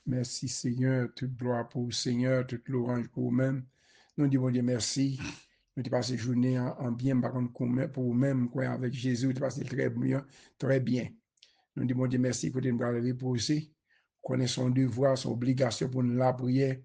Merci Seigneur, toute gloire pour le Seigneur, toute louange pour vous-même. Nous disons Dieu merci. Nous avons passé journée en bien, par contre, pour vous-même, quoi, avec Jésus, nous avons passé très bien, très bien. Nous disons Dieu merci pour nous reposer, connaître son devoir, son obligation pour nous la prière,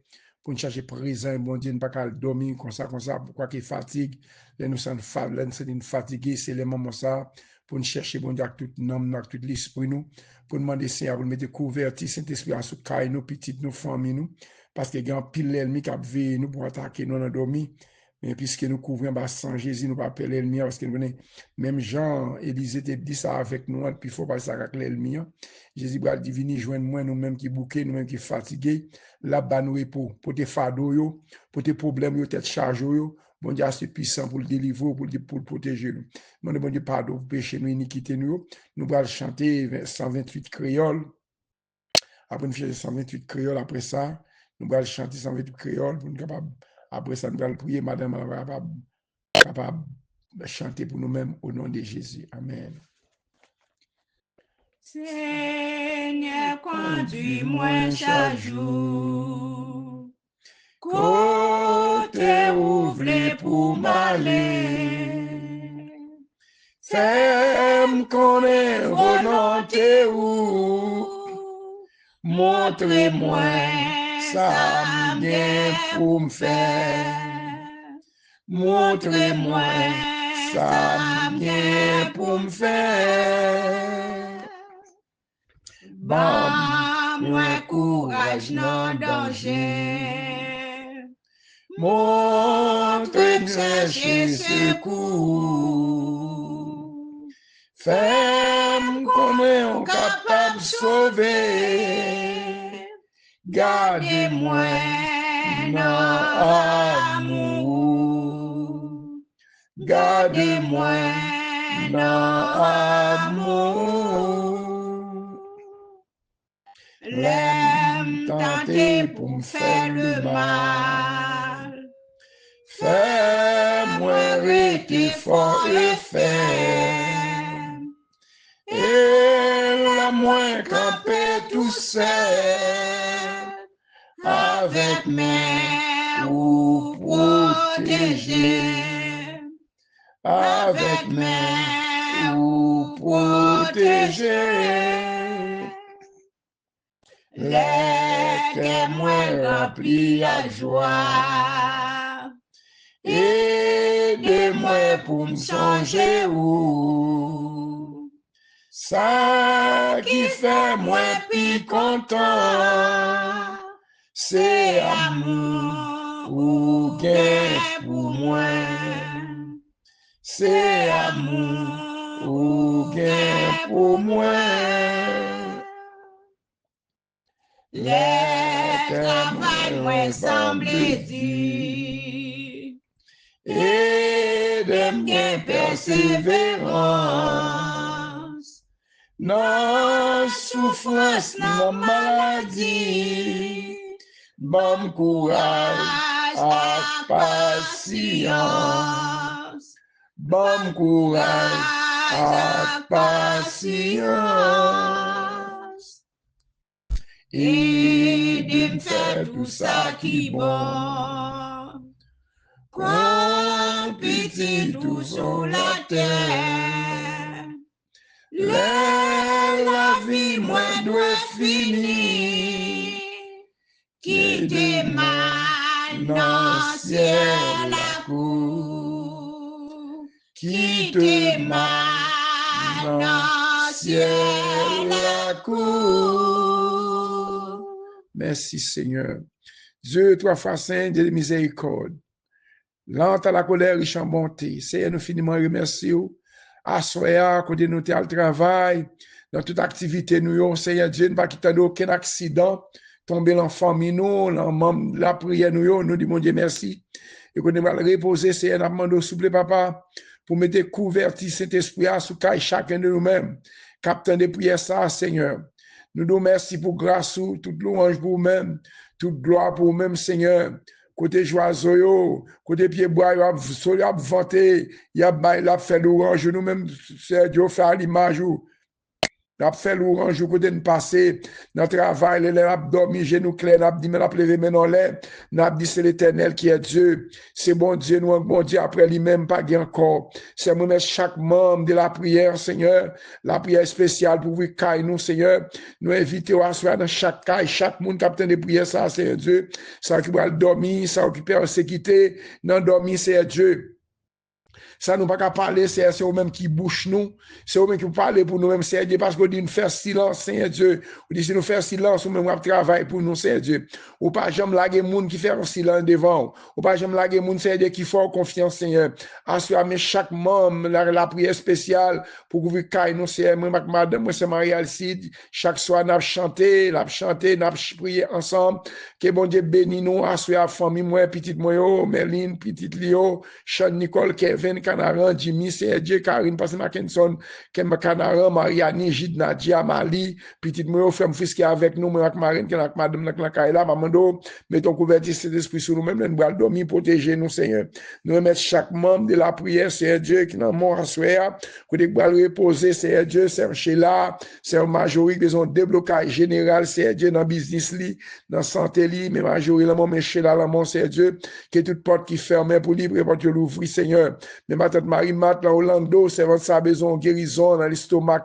pour nous chercher présent, bon Dieu, ne pas dormir comme ça, pourquoi qu'il fatigue, nous sommes fatigués, c'est le moment ça, pour nous chercher, bon Dieu, avec tout nom, avec tout l'esprit, nous, pour demander, Seigneur, pour nous mettre couverti, Saint-Esprit, à sous caille, nous, petites, nous, familles, nous, parce qu'il y a un pile l'ennemi qui a veillé nous pour attaquer nous dans dormi. Mais puisque nous couvrons sans Jésus, nous ne pas appeler l'ennemi, parce que nous venons, même Jean, Élisée te dit ça avec nous, puis il faut pas ça avec l'ennemi. Jésus va divini joindre moi, nous-mêmes qui bouqués, nous-mêmes qui fatigués, là-bas nous pour tes fardeaux, pour tes problèmes, tête chargée, bon Dieu, c'est puissant pour le délivrer, pour le protéger nous. Bon Dieu, pardon, péché, nous, iniquité, nous allons chanter 128 créoles. Après, nous faisons 128 créoles, après ça, nous allons chanter 128 créoles, pour nous capables, après ça, nous allons prier, madame, capable de chanter pour nous-mêmes au nom de Jésus. Amen. Seigneur, conduis-moi chaque jour. Côté ouvré pour m'aller. Fais-moi connaître volonté ou montrez-moi ça bien pour me faire. Montrez-moi ça bien pour me faire. Bon, moi courage non danger. Montre-moi chercher secours. Fais-moi comment capable de sauver. Gardez-moi dans amour. Gardez-moi dans amour. L'aime tenter pour me faire le mal. Fais-moi rester fort et ferme. Et la moins camper tout seul. Avec mes ou protéger. Avec mes ou protéger. Les que moi remplis à joie. Aidez-moi pour me songer où. Ça qui fait moi plus content. C'est amour ou gain pour moi. C'est amour ou gain pour moi. Les travail moi semble dire. Et de persévérance. Non souffrance, non maladie. Bon courage et patience. Bon courage et patience. Et de me faire tout ça qui bon. Quand petit tout sur la terre. La vie moins doit finir. Quitter ma dans ciel la cour. Quitter ma dans ciel la cour. Merci Seigneur. Dieu, toi, fois saint, Dieu de miséricorde. Lente à la colère, riche en bonté. Seigneur, nous finiment remercier. Assoya, côté nous au travail, dans toute activité, nous, Seigneur Dieu, ne pas quitter aucun accident, tomber dans la famille, nous, la prière, nous disons Dieu merci. Et qu'on va reposer, Seigneur, nous demandons, s'il vous plaît, papa, pour mettre couverti cet esprit à sous chacun de nous-mêmes. Captain de prières, ça, Seigneur. Nous nous merci pour grâce, toute louange pour vous-même, toute gloire pour vous-même, Seigneur. Côté joyeux, côté pied bois, il a vanté, il a fait l'orange, nous-mêmes, c'est Dieu fait l'image. n'a fait l'orange au côté de passer, dans le travail, les n'a dormi, genoux clairs, n'a dit, mais n'a levé maintenant l'air, n'a dit, c'est l'Éternel qui est Dieu. C'est bon Dieu, nous, bon Dieu, après lui-même, pas encore. C'est moi, chaque membre de la prière, Seigneur, la prière spéciale pour vous, caille nous, Seigneur, nous inviter à soir dans chaque caille, chaque monde qui a de prière, ça, c'est Dieu. Ça qui va dormir, ça occuper en sécurité, non dormir, c'est Dieu. Ça nous pas qu'à parler, c'est eux-mêmes qui bouche nous, c'est eux-mêmes qui parlent pour nous-mêmes, c'est Dieu, parce qu'on dit nous faire silence, Seigneur Dieu. On dit si nous faire silence, ou même on travaille pour nous, Seigneur Dieu. Ou pas jamais laguer monde qui fait un silence devant, ou pas jamais laguer monde, Seigneur Dieu, qui fait confiance, Seigneur. Ensuite, mais chaque membre, la prière spéciale, pour que vous caillez nous, Seigneur, moi, madame, moi, c'est Marie-Alcide, chaque soir, nous chanté, nous prié ensemble, que bon Dieu bénisse nous, ensuite, la famille, moi, petite moi, Merline, petite Lio, Sean Nicole, Kevin, Canaran, Jimmy, c'est Dieu, Karine, Pastor Mackinson, Kemba Canaran, Mariani, Gide, Nadia, Mali, petite moi, frère, fils qui est avec nous, moi, Marine, qui est madame, la Kaila, maman, mettons couverture cet esprit sur nous-mêmes, nous allons dormir, protéger nous, Seigneur. Nous remettons chaque membre de la prière, c'est Dieu, qui dans mon assoir, que nous allons reposer, c'est Dieu, c'est Sheila, c'est majorité, besoin de déblocage général, c'est Dieu, dans business, dans santé, mais majorité, mais Sheila, c'est Dieu, que toute porte qui ferme pour libre, porte l'ouvrir, Seigneur. Mais ma tante Marie-Mat, dans Orlando, c'est votre sa besoin guérison dans l'estomac,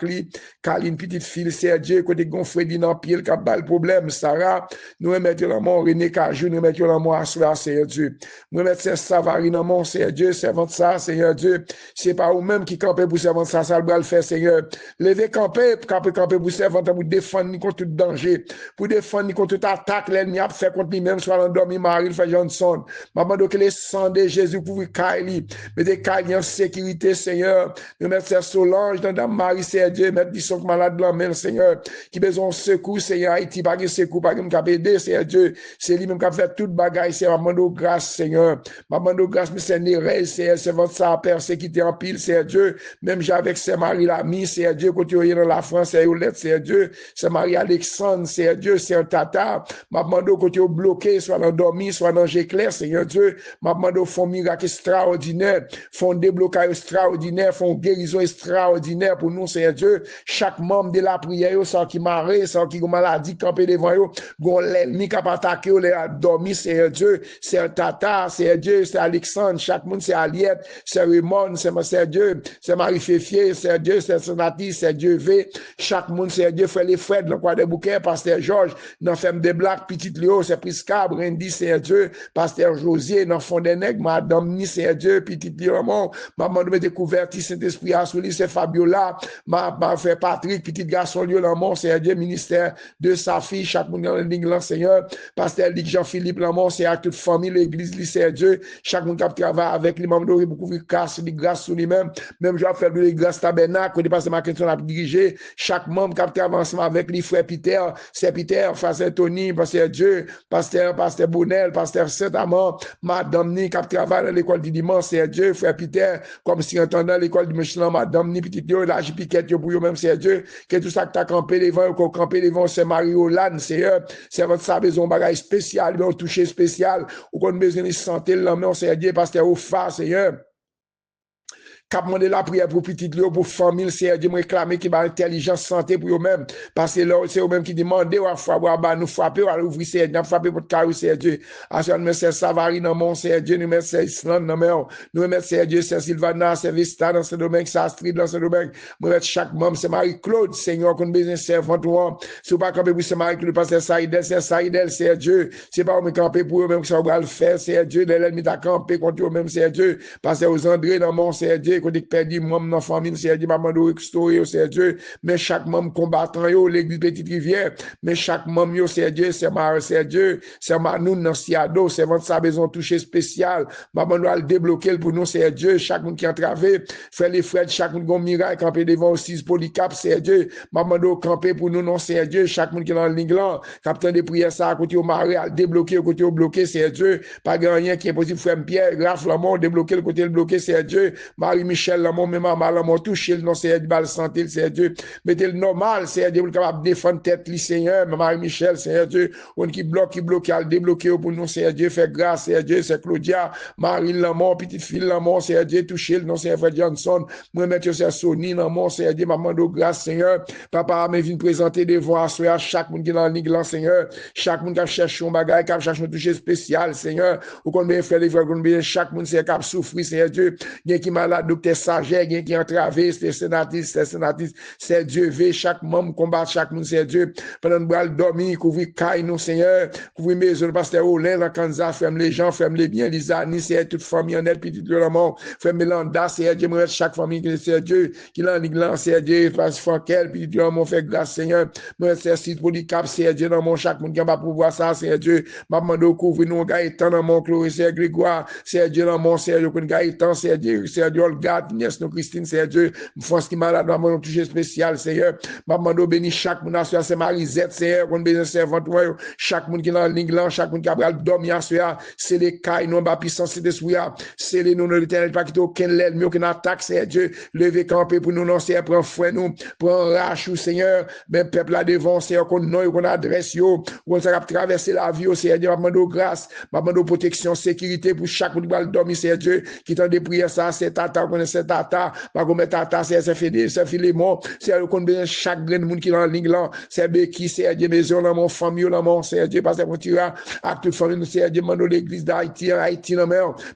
Kaline, petite fille, c'est Dieu, côté gonflé dans pied, qui a pas le problème, Sarah, nous remettons la mort, René Cajou, nous remettons la mort à soi, Seigneur Dieu. Nous remettons Savary dans mon Seigneur Dieu, servant ça, Seigneur Dieu. C'est pas vous-même qui campez pour servant ça, ça le faire, Seigneur. Levez camper pour servant pour défendre contre tout danger, pour défendre contre toute attaque, l'ennemi a fait contre lui-même, soit l'endormi, Marie, le fait Johnson. Maman, donc le sang de Jésus pour vous cailler, mais des cailles en sécurité, Seigneur. Nous mettons Solange dans Dame Marie, Seigneur Dieu, mettre des sont malades dans la main, Seigneur, qui besoin de secours, Seigneur, Haïti, pas de secours, pas de aider, Seigneur Dieu. C'est lui-même qui a fait toute bagaille, c'est maman de grâce, Seigneur. Maman de grâce, mais c'est Nérel, c'est votre sa persécuté en pile, c'est Dieu. Même j'ai avec ses Marie l'ami, c'est Dieu, quand tu es dans la France, c'est Yolette, c'est Dieu. C'est Marie Alexandre, c'est Dieu, c'est un tata. Maman de quand tu es bloqué, soit endormi, soit dans l'éclair, Seigneur Dieu. Maman de font miracle extraordinaire, font déblocage extraordinaire, font guérison extraordinaire pour nous, Seigneur Dieu. Chaque membre de la prière, sans qui marre, sans qui maladie, campé devant eux, gon l'ennemi qui a attaqué, on a dormi, c'est Dieu, c'est Tata, c'est Dieu, c'est Alexandre, chaque monde, c'est Aliette, c'est Raymond, c'est Dieu, c'est Marie Féfier, c'est Dieu, c'est Sonati, c'est Dieu V, chaque monde, c'est Dieu, frère les Fred, le Croix des Bouquets, Pasteur Georges, dans Femme des Blagues, Petite Léo, c'est Prisca, Brandy, c'est Dieu, Pasteur Josier, dans Fond des Nègres, Madame Ni, c'est Dieu, Petite Léo, maman de découvert, Saint-Esprit à Souli, c'est Fabiola, ma frère Patrick, petit garçon, Lamont, c'est Dieu, ministère de sa fille, chaque monde dans l'Ingland, Seigneur, Pasteur Luc Jean-Philippe Lamont, c'est à toute famille, l'église, lycée Dieu, chaque monde qui travaille avec les membres de beaucoup de grâce sur lui-même, même je vais faire de grâce tabernacle, quand Pasteur Mackinson a dirigé, chaque membre qui travaille ensemble avec les frères Peter, c'est Peter, Pasteur Tony, Pasteur Dieu, Pasteur Bonnel, Pasteur Saint-Amand, Madame Ni, qui travaille à l'école du dimanche, c'est Dieu, frère Peter, comme si entendant l'école du Michelin, Madame Ni, petite Dieu, la Jipiquette, pour eux-mêmes, c'est Dieu, que tout ça que t'as campé les vents, qu'on campé les vents, c'est Marie-Olane, c'est votre sa maison, bagage spécial, un toucher spécial, ou qu'on a besoin de santé, l'homme, c'est Dieu, Pasteur Ofa, Seigneur. Cap demander la prière pour petite Léo, pour famille, c'est Dieu me réclamer qui va intelligence, santé pour eux-mêmes. Parce que là, c'est eux-mêmes qui demandent, à frapper, nous frapper, à ouvrir, c'est Dieu, frapper pour carreau, c'est Dieu. Ensuite, nous mettons Savary dans mon, c'est Dieu, nous mettons Islande dans mon, nous mettons c'est Dieu, c'est Sylvana, c'est Vista dans ce domaine, c'est Astrid dans ce domaine. Nous mettons chaque membre, c'est Marie-Claude, Seigneur, qu'on a besoin de servant, si vous pas camper pour c'est Marie-Claude, parce que c'est Saïdel, c'est Dieu. C'est pas on me camper pour eux-mêmes que ça va le faire, c'est Dieu, l'ennemi t'a campé contre eux-mêmes, c'est Dieu. Parce que aux André dans mon, c'est Dieu. Qu'on dit perdu membre dans famille c'est Dieu maman de restaurer c'est Dieu mais chaque membre combattant yo l'église Petite Rivière mais chaque membre yo c'est Dieu c'est Dieu c'est Manoun dans Siado c'est votre sa maison toucher spécial maman doit le débloquer pour nous c'est Dieu chaque monde qui entravé frère les frères chaque monde gon miracle camper devant aussi polycap c'est Dieu maman doit camper pour nous non c'est Dieu chaque monde qui dans l'Ingland capitaine de prière ça à côté au mari à débloquer côté au bloqué c'est Dieu pas rien qui est possible frère Pierre Graf Lamont débloquer le côté le bloqué c'est Dieu Marie Marie-Michel, l'amour, même maman, l'amour, toucher le nom, Seigneur, du bal santé, Seigneur Dieu. Mettez le normal, Seigneur Dieu, pour capable de défendre tête, Seigneur, Marie-Michel, Seigneur Dieu, on qui bloque, à débloquer pour nous, Seigneur Dieu, fait grâce, Seigneur Dieu, c'est Claudia, Marie, l'amour, petite fille, l'amour, Seigneur Dieu, toucher le nom, Seigneur Fred Johnson, moi, mettre c'est Sony, l'amour, Seigneur Dieu, maman de grâce, Seigneur, papa, me vient présenter des voix à chaque monde qui est dans l'église, Seigneur, chaque monde qui cherche un bagage, qui cherche un toucher spécial, Seigneur, ou qu'on bien frère, chaque monde, c'est qui souffrir, Seigneur Dieu, il qui malade, docteur Saget, il qui entravé, c'est sénatrice, c'est Dieu, veille chaque membre, combat chaque monde, c'est Dieu, pendant nous bras dormir, couvrir caille, nous, Seigneur, couvrir maison, pasteur Olin, la Kansas, ferme les gens, ferme les biens, les amis, c'est toute famille en elle, petit de la mort, ferme Mélanda, c'est Dieu, moi, chaque famille, c'est Dieu, qui l'a l'église, c'est Dieu, passe Frankel, petit de la mort, fait grâce, Seigneur, moi, c'est site handicap, c'est Dieu, dans mon chaque monde qui va pouvoir ça, c'est Dieu, ma demande couvrir nous, Gaëtan, dans mon Chloé, c'est Grégoire, c'est Dieu, dans mon, c'est Dieu, Gaëtan, c'est Dieu, Olga, Agnès, nous, Christine, c'est Dieu, France qui malade, dans mon toucher spécial, Seigneur, ma demande béni chaque monde, c'est Marisette, Seigneur, qu'on bénisse servante, chaque monde qui est dans l'église, chaque monde qui a dormi, c'est les cailles, non, pas puissance d'esprit, c'est les noms de l'éternel, pas qu'il y ait aucun l'ennemi, aucune attaque, c'est Dieu, lever camper pour nous, non, c'est prend fouet, nous, prend rache, Seigneur, ben, peuple là devant, Seigneur, qu'on nom, qu'on adresse, qu'on s'est traverser la vie, Seigneur Dieu, ma demande grâce, ma demande protection, sécurité pour chaque monde qui va dormir, Seigneur Dieu, qui t'en des prières, ça, c'est tata, qu'on est c'est tata, pas qu'on met tata, c'est fédé, c'est Philémon, c'est qu'on bénisse chaque grain de monde qui est dans ligne là, c'est Béki, c'est Dieu, maison, dans mon famille, dans mon, Seigneur Dieu, parce qu'on tira, à toute famille, nous, Seigneur Dieu, mandons l'église d'Haïti, Haïti, non,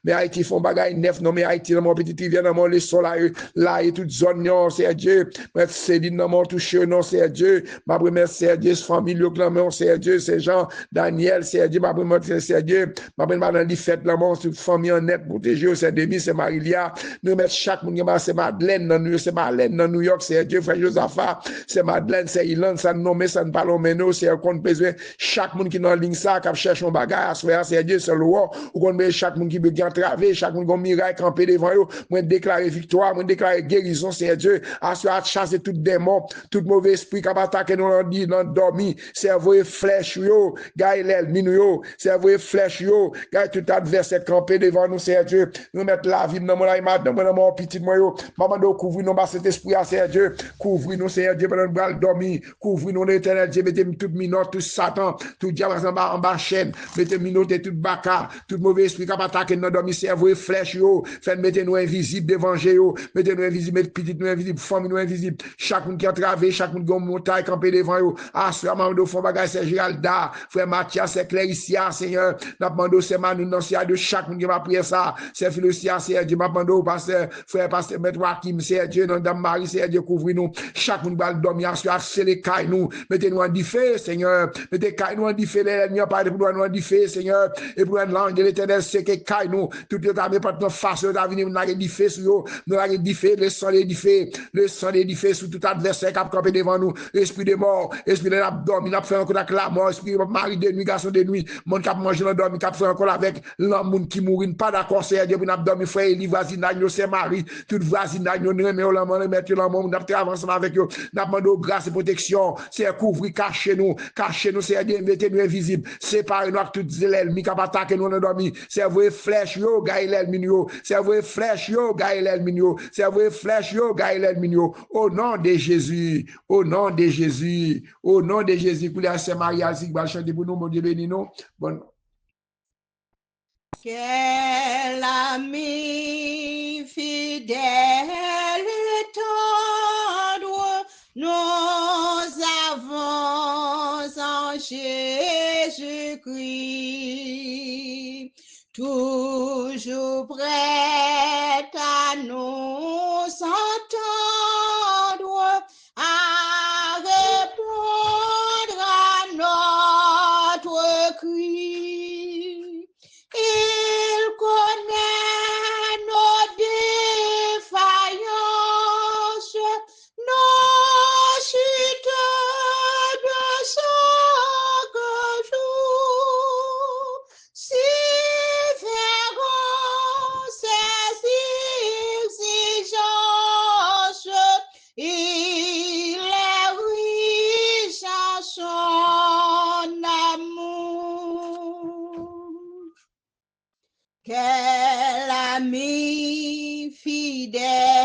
mais Haïti font bagaille neuf, non, mais Haïti, dans mon petit rivière, dans mon les soleil, là, et toute zone, non, Seigneur Dieu, mais Céline, dans mon touché, non, Seigneur Dieu, ma première, Seigneur Dieu, famille, le clan, non, Seigneur Dieu, c'est Jean, Daniel, Seigneur Dieu, ma première, Seigneur Dieu, ma première, dans les fêtes, là, mon, toute famille en net, protégée, c'est Demi, c'est Marilia, nous mettons chaque monde, c'est Madeleine, dans New York, c'est Marlène, dans New York, Seigneur Dieu, frère Josaphat, c'est Madeleine, c'est Ilan, ça nomme, ça ne parle pas, c'est un compte besoin, chaque monde qui est dans la ligne, ça, qui cherche un bagage, c'est Dieu, c'est le roi, ou qu'on met chaque monde qui veut entraver, chaque monde qui a un miracle campé devant eux, moi déclarer victoire, moi déclarer guérison, c'est Dieu, assurer chasser tout démon, tout mauvais esprit qui a attaqué nous dans dormi, cerveau et flèche yo, gagne l'ennemi yo, cerveau et flèche yo, gagne tout adversaire campé devant nous, c'est Dieu, nous mettre la vie dans mon aïma, dans mon petit moi yo, maman do couvrir nous cet esprit à c'est Dieu, couvrir nous c'est Dieu pendant nous bral dormir, couvrir nous l'éternel Dieu, mettez tout minot, tout Satan, tout diable en bas chaîne, mettez minoté tout baka, tout mauvais esprit qui a attaqué dans dormi, cerveau et flèche yo, faites mettez nous invisible devant yo, mettez nous invisible, mettez petit nous invisible, famille nous invisible, chaque monde qui a traversé, chaque monde qui a montagne campé devant yo, assurément de fond bagage c'est Géralda, frère Mathias, c'est Claricia, Seigneur, n'a demandé c'est Manu, non c'est de chaque monde qui va prier ça, c'est Philosia, c'est Dieu, m'a demandé pasteur, frère pasteur Maître Joachim, c'est Dieu, non dame Marie, c'est Dieu, couvrir nous, chaque monde va dormir, c'est les cailles nous, mettez nous en diffé, Seigneur, mettez cailles nous en diffé, l'ennemi a parlé pour nous en diffé, Seigneur, et pour l'ange de l'éternel, c'est que cailles nous, tout le temps, mais pas de face, nous avons venir, nous avons diffé sur nous, nous avons diffé, le sang d'édifié sur tout adversaire qui a campé devant nous, esprit de mort, esprit de l'abdomen, il a fait encore avec la mort, esprit de mari de nuit, garçon de nuit, mon qui a mangé dans l'abdomen, qui a fait encore avec l'homme qui mourit, pas d'accord, c'est Dieu, pour l'abdomen, frère, il voisinage, c'est mari, tout voisinage, nous remet au l'homme, nous mettons l'homme, nous avons avancé avec eux, nous demandons grâce et protection, c'est couvrir, cachez-nous, c'est Dieu, mettez-nous invisibles, séparez-nous avec toutes l'ennemi qui a attaqué nous dans l'abdomen, c'est vous flèche, yo, gagne l'ennemi, c'est vous flèche, yo, gagne l'ennemi, c'est vous flèche, yo, gagne l'ennemi, au nom de Jésus, au nom de Jésus, au nom de Jésus, pour les Saint Marie, si vous chanter pour nous, mon Dieu béni nous. Bon. Quel ami fidèle et tendre nous avons en Jésus-Christ, toujours prêt à nous entendre, à répondre à notre cri. Il connaît nos défaillances, nos chutes de chaque jour. Si verrons ses exigences, il est riche en son amour. Quel ami fidèle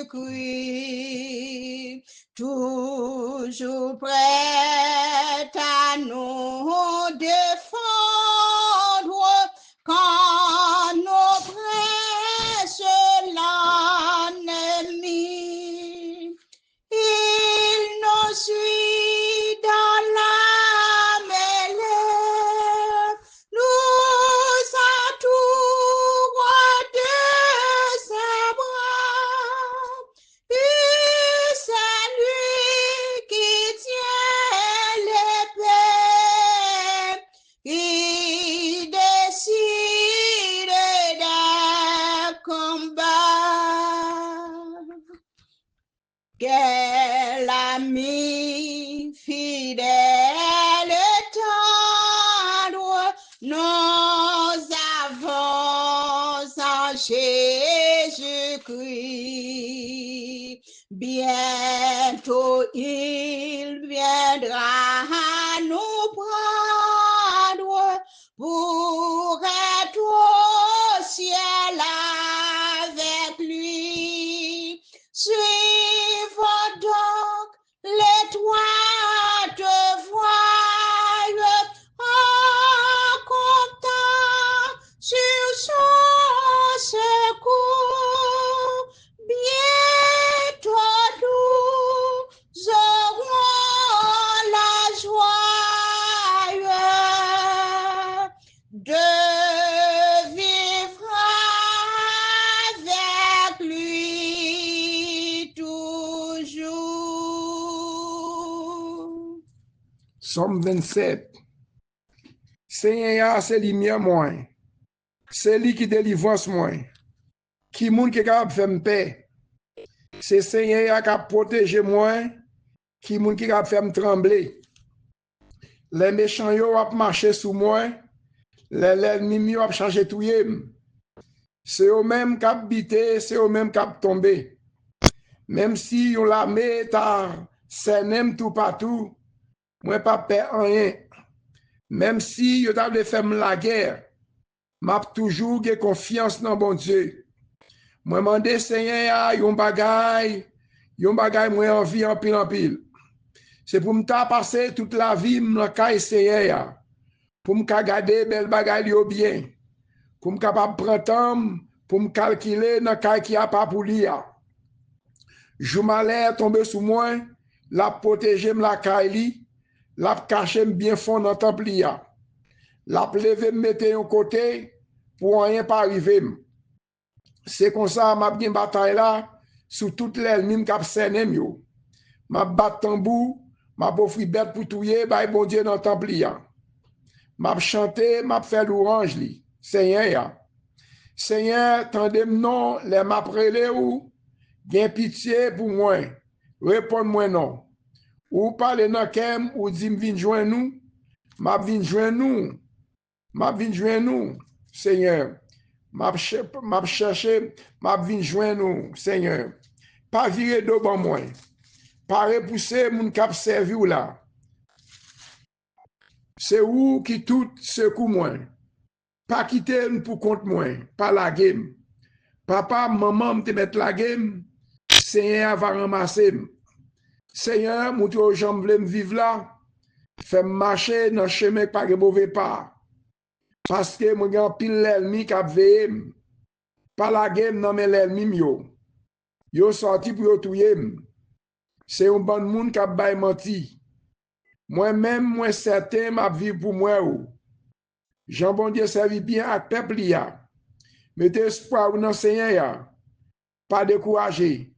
Jésus-Christ, toujours prêt à nous défendre quand nous presse l'ennemi. Il nous suit dans la mêlée, nous entoure de ses bras. Et c'est lui qui tient l'épée, qui décide des combats. Quel ami fidèle et tendre nous avons en Jésus-Christ. Bientôt il viendra nous prendre pour être au ciel avec lui. Suivons donc l'étroite voie en comptant sur son secours. Bientôt nous aurons la joie de vivre avec lui toujours. Somme 27. Seigneur, c'est lumière moi. C'est lui qui délivrance moi. Qui moun qui capable faire me paix. C'est Seigneur qui a protégé moi. Qui moun qui capable faire me trembler. Les méchants yo ap marcher sous moi. Les ennemis ap changer tout yem. C'est eux même qui ap bité, c'est eux même qui ap tombé. Même si yon l'armée ta senem tout partout, moi pas peur rien. Même si yo t'a de faire la guerre, m'a toujours ge confiance dans bon Dieu. Moi mandé Seigneur yon bagay moi envie en pile. C'est pour me ta passer toute la vie dans kay Seigneur. Pour me garder bel bagay yo bien. Pour me capable prendre temps pour me calculer dans kay qui a pas pour lire. Jou malheur tomber sous moi, la protéger la kay li, la cacher bien fond dans temple ya. La lever mettre un côté pour rien pas arriver. C'est comme ça m'a bien bataille là sous toutes les ennemis qui senem yo. M'a bat tambour, m'a offri bête pour touyer bay bon Dieu dans temple ya. M'a chanter, m'a fait l'orange li. Seigneur. Seigneur, tendez-moi non les m'a prélé ou gen pitié pour moi. Réponds-moi non. Ou parle dans kem ou dit m'vin joindre nous. M'a vin joindre nous. M'a vin joindre nous, Seigneur. M'a chercher, m'a vin joindre nous, Seigneur. Pas virer d'eau ban moi. Pas repousser moun k'ap servi ou là. C'est où qui tout secoue moi. Pas quitter pour compte moi, pas la game. Papa, maman me te mettre la game. Seigneur va ramasser. Seigneur, moun tou jambe vle me vivre là. Fais marcher dans chemin pas de mauvais pas. Parce que moi gen pile l'ennemi qui a veillé. Pas la game non mais l'ennemi yo. Yo sorti pour yo touyer. C'est un bon monde qui a bay menti. Moi-même, moi certain m'a vivre pour moi ou. Jean bon Dieu servi bien à peuple ya. Mettez espoir dans Seigneur ya. Pas décourager.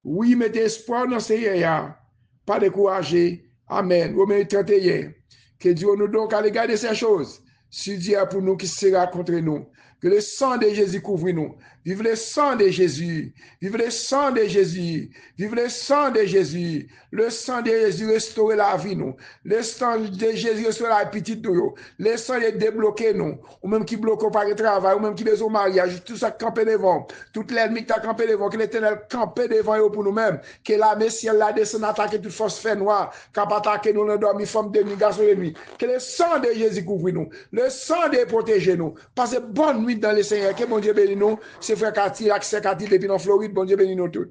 Oui, mettez espoir dans Seigneur ya. Pas décourager. Amen. Romains 31. Que Dieu nous donne à regarder ces choses. Si Dieu est pour nous, qui sera contre nous. Que le sang de Jésus couvre nous. Vive le sang de Jésus. Vive le sang de Jésus. Vive le sang de Jésus. Le sang de Jésus restaure la vie nous. Le sang de Jésus restaure la petite nous. Le sang de débloquer nous. Ou même qui bloque par le travail. Ou même qui besoin mariage. Tout ça campé devant. Tout l'ennemi qui a campé devant. Que l'Éternel campé devant eux pour nous-mêmes. Que la Messie la descend attaquer toute force fait noire. Cap attaquer nous, le dormi, femme de nuit, garçon de nuit. Que le sang de Jésus couvre nous. Le sang de protéger nous. Passez bonne nuit dans le Seigneur. Que bon Dieu bénisse nous. C'est frère Cathy, accès Cathy depuis en Floride. Bon Dieu bénisse nous tous.